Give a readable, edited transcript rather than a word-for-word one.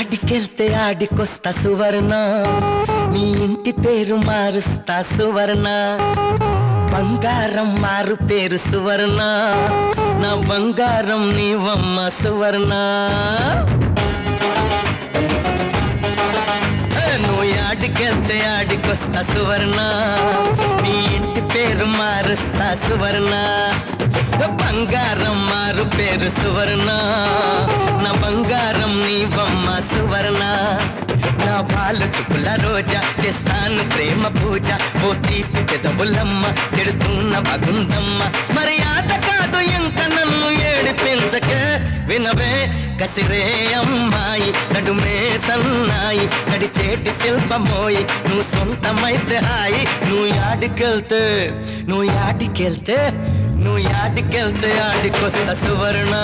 యాడికెళ్తే ఆడికొస్తా సువర్ణ, నీ ఇంటి పేరు మారుస్తా సువర్ణ. బంగారం మారు పేరు సువర్ణ, నా బంగారం నీవమ్మ సువర్ణ. నువ్వు యాడికెళ్తే ఆడికొస్తా సువర్ణ, నీ ఇంటి పేరు మారుస్తా సువర్ణ. బంగారం మారు పేరు సువర్ణ, నా బంగారం నీవమ్మ సువర్ణ. నా పాలు చుక్కుల రోజా చేస్తాను ప్రేమ పూజ, ఓ తీపి పెదవులమ్మ తిడుతున్న బాగుందమ్మ. మర్యాద కాదు ఇంక నన్ను ఏడిపించక, వినవే కసిరే అమ్మాయి, నడుమే సన్నాయి, నడిచేటి శిల్పమోయి, నువ్వు సొంతమైతే హాయి. నువ్వు యాడికెళ్తే ఆడికొస్తా సువర్ణ.